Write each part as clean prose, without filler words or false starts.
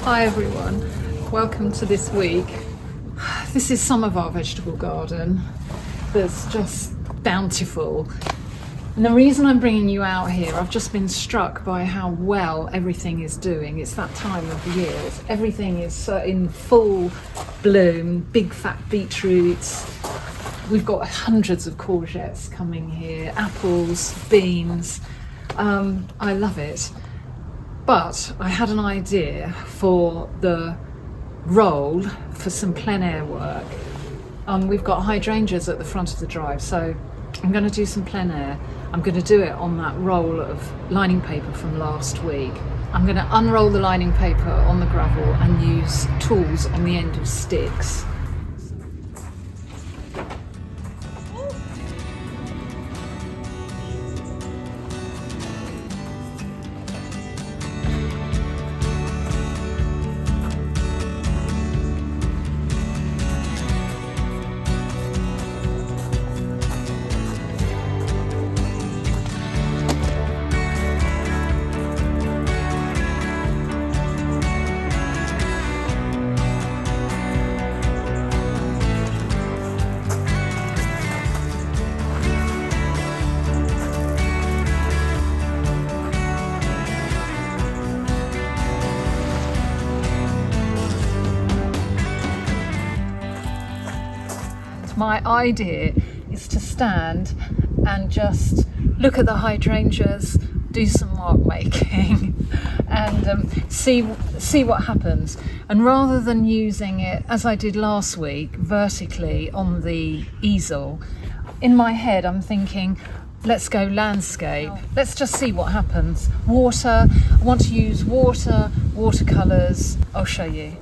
Hi everyone, welcome to this week. This is some of our vegetable garden that's just bountiful. And the reason I'm bringing you out here, I've just been struck by how well everything is doing. It's that time of year, everything is in full bloom, big fat beetroots. We've got hundreds of courgettes coming here, apples, beans. I love it. But I had an idea for the roll for some plein air work. We've got hydrangeas at the front of the drive, so I'm going to do some plein air. I'm going to do it on that roll of lining paper from last week. I'm going to unroll the lining paper on the gravel and use tools on the end of sticks. My idea is to stand and just look at the hydrangeas, do some mark making and see what happens. And rather than using it, as I did last week, vertically on the easel, in my head I'm thinking, let's go landscape. Let's just see what happens. Water, I want to use water, watercolours. I'll show you.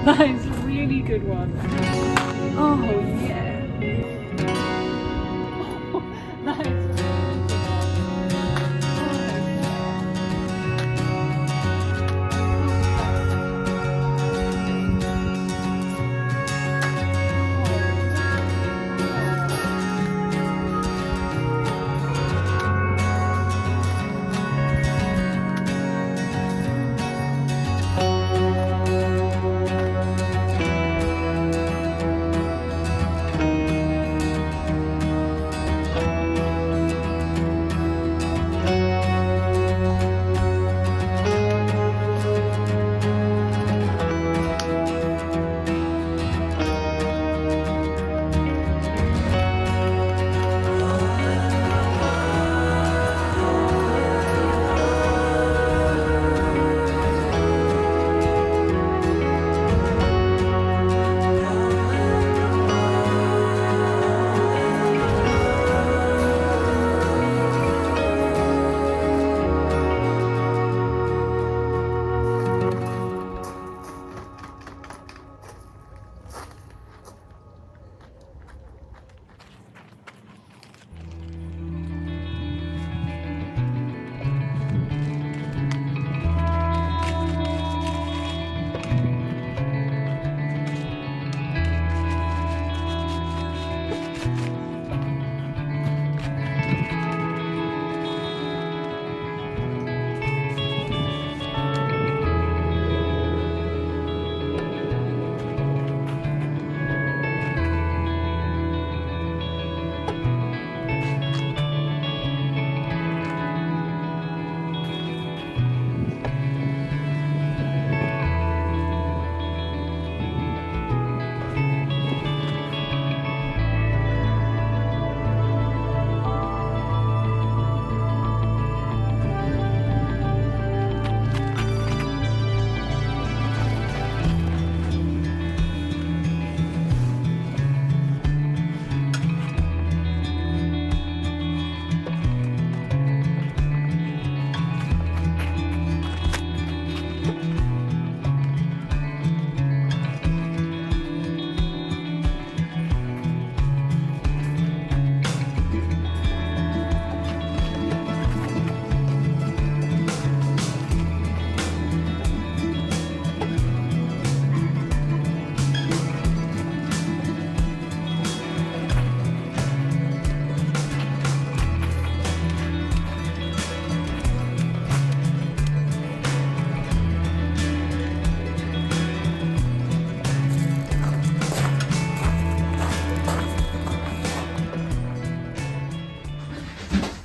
That is a really good one. Oh yeah. That is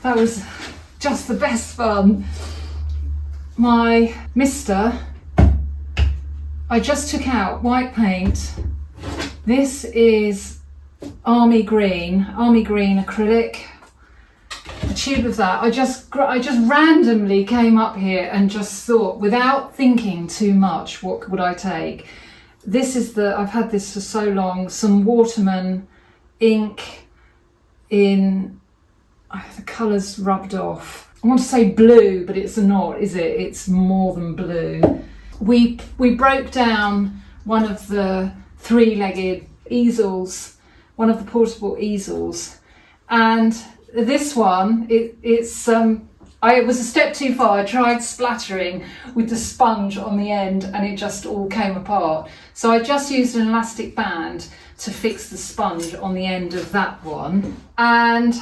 That was just the best fun. My mister, I just took out white paint. This is army green acrylic. A tube of that. I just randomly came up here and just thought, without thinking too much, what would I take? This is I've had this for so long, some Waterman ink in, the colours rubbed off. I want to say blue, but it's not, is it? It's more than blue. We broke down one of the three-legged easels, one of the portable easels, and this one, it was a step too far. I tried splattering with the sponge on the end and it just all came apart. So I just used an elastic band to fix the sponge on the end of that one. And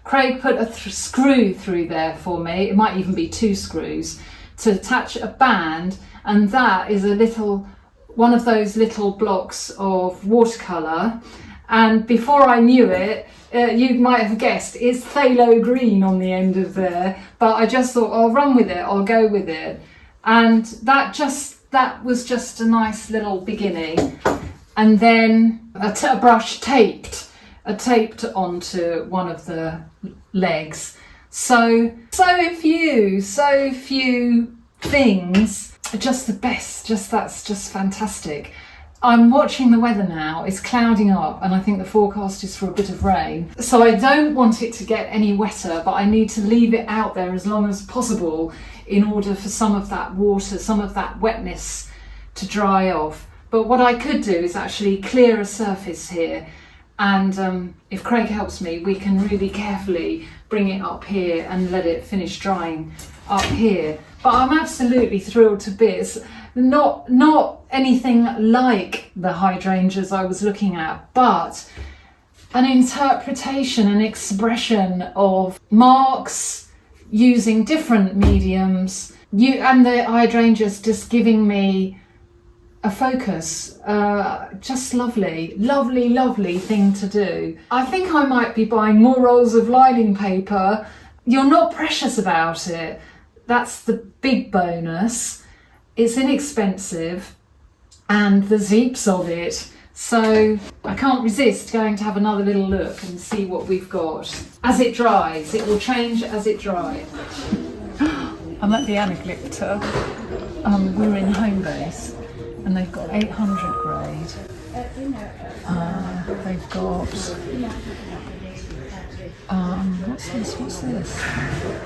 Craig put a screw through there for me. It might even be 2 screws to attach a band. And that is one of those little blocks of watercolour. And before I knew it, you might have guessed, it's phthalo green on the end of there, but I just thought, I'll run with it, I'll go with it. And that was just a nice little beginning. And then a brush taped onto one of the legs. So few things, just the best, that's just fantastic. I'm watching the weather now. It's clouding up and I think the forecast is for a bit of rain. So I don't want it to get any wetter, but I need to leave it out there as long as possible in order for some of that water, some of that wetness to dry off. But what I could do is actually clear a surface here, and if Craig helps me, we can really carefully bring it up here and let it finish drying up here. But I'm absolutely thrilled to bits. Not anything like the hydrangeas I was looking at, but an interpretation, an expression of marks using different mediums, and the hydrangeas just giving me a focus. Just lovely thing to do. I think I might be buying more rolls of lining paper. You're not precious about it. That's the big bonus. It's inexpensive and there's heaps of it. So I can't resist going to have another little look and see what we've got. As it dries, it will change as it dries. I'm at the Anaglypta. We're in Homebase and they've got 800 grade. They've got, what's this?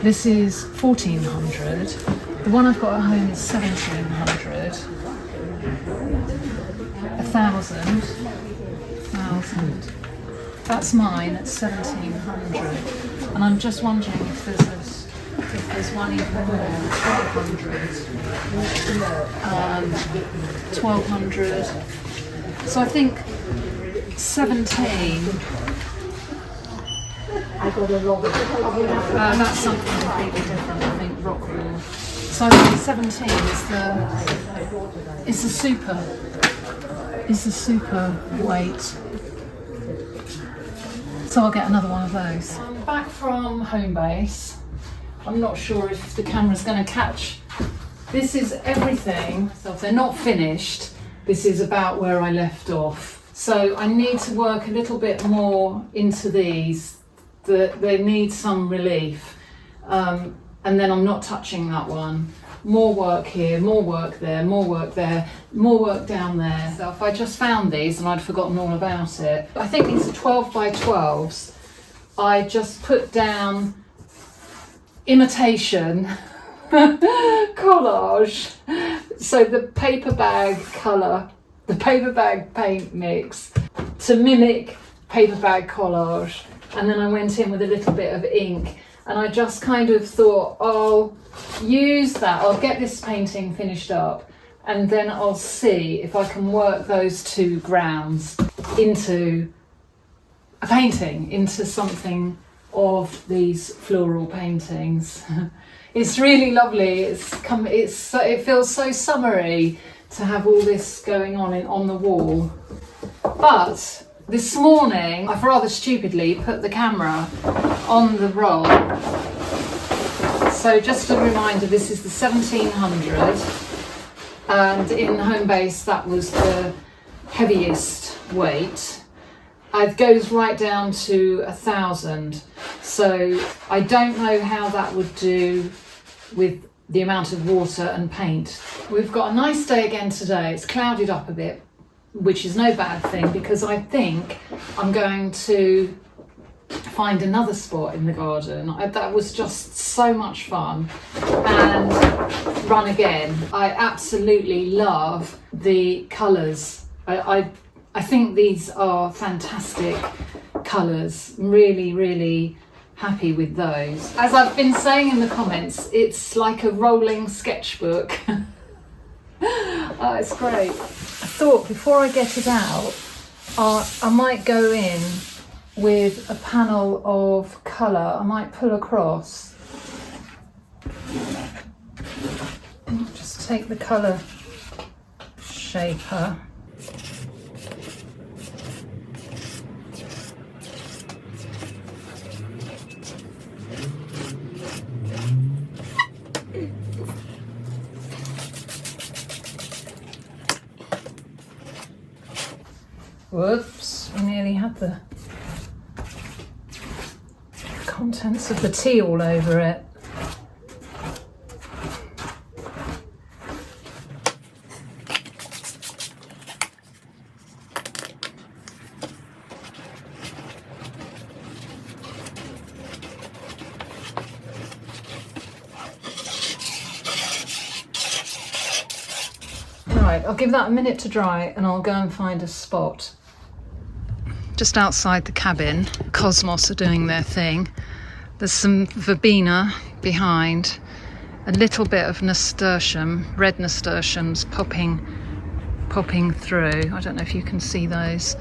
This is 1400. The one I've got at home is 1700. 1,000. That's mine at 1700. And I'm just wondering if there's one even more, 1200. So I think 17. That's something completely different. I think Rockwool. So I think 17 is the super weight. So I'll get another one of those. I'm back from Homebase. I'm not sure if the camera's going to catch. This is everything. So if they're not finished, this is about where I left off. So I need to work a little bit more into these. They need some relief. And then I'm not touching that one. More work here, more work there, more work there, more work down there. So if I just found these and I'd forgotten all about it. I think these are 12 by 12s. I just put down imitation collage. So the paper bag colour, the paper bag paint mix to mimic paper bag collage. And then I went in with a little bit of ink. And I just kind of thought, I'll use that, I'll get this painting finished up, and then I'll see if I can work those two grounds into a painting, into something of these floral paintings. It's really lovely. It feels so summery to have all this going on the wall. But This morning, I've rather stupidly put the camera on the roll. So just a reminder, this is the 1700, and in Homebase that was the heaviest weight. It goes right down to 1,000. So I don't know how that would do with the amount of water and paint. We've got a nice day again today. It's clouded up a bit, which is no bad thing, because I think I'm going to find another spot in the garden. That was just so much fun, and run again. I absolutely love the colours. I think these are fantastic colours. Really, really happy with those. As I've been saying in the comments, it's like a rolling sketchbook. Oh, it's great. I thought before I get it out, I might go in with a panel of colour. I might pull across. Just take the colour shaper. Whoops, we nearly had the contents of the tea all over it. Right, I'll give that a minute to dry and I'll go and find a spot. Just outside the cabin, Cosmos are doing their thing. There's some verbena behind, a little bit of nasturtium, red nasturtiums popping through. I don't know if you can see those.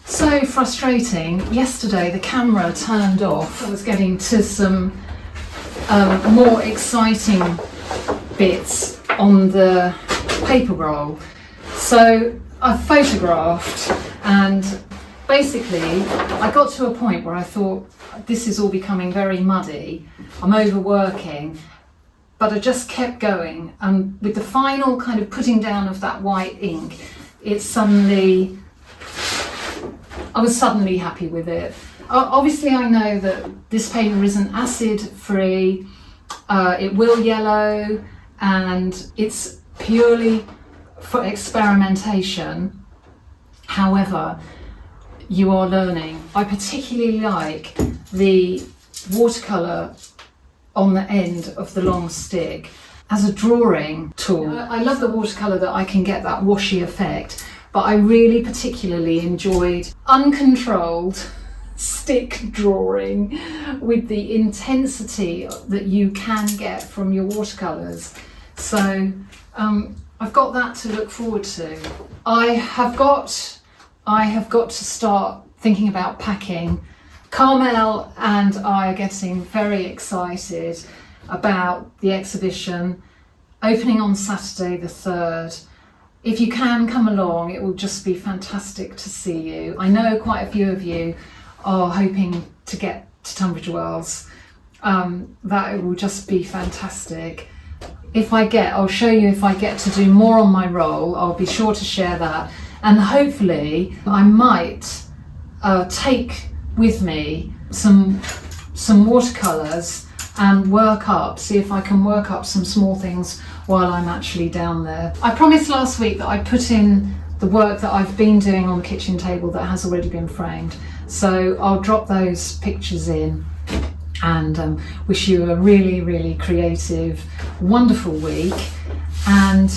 So frustrating. Yesterday the camera turned off. I was getting to some more exciting bits on the paper roll. So I photographed, and basically I got to a point where I thought, this is all becoming very muddy. I'm overworking. But I just kept going, and with the final kind of putting down of that white ink, I was suddenly happy with it. Obviously I know that this paper isn't acid free, it will yellow, and it's purely for experimentation. However, you are learning. I particularly like the watercolour on the end of the long stick as a drawing tool. I love the watercolour that I can get that washy effect, but I really particularly enjoyed uncontrolled stick drawing with the intensity that you can get from your watercolours. So I've got that to look forward to. I have got to start thinking about packing. Carmel and I are getting very excited about the exhibition opening on Saturday the 3rd. If you can come along, it will just be fantastic to see you. I know quite a few of you are hoping to get to Tunbridge Wells. That it will just be fantastic. I'll show you if I get to do more on my roll. I'll be sure to share that, and hopefully I might take with me some watercolours and see if I can work up some small things while I'm actually down there. I promised last week that I'd put in the work that I've been doing on the kitchen table that has already been framed, so I'll drop those pictures in, and wish you a really, really creative, wonderful week, and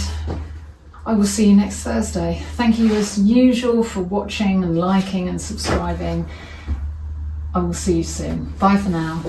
I will see you next Thursday. Thank you as usual for watching and liking and subscribing. I will see you soon. Bye for now.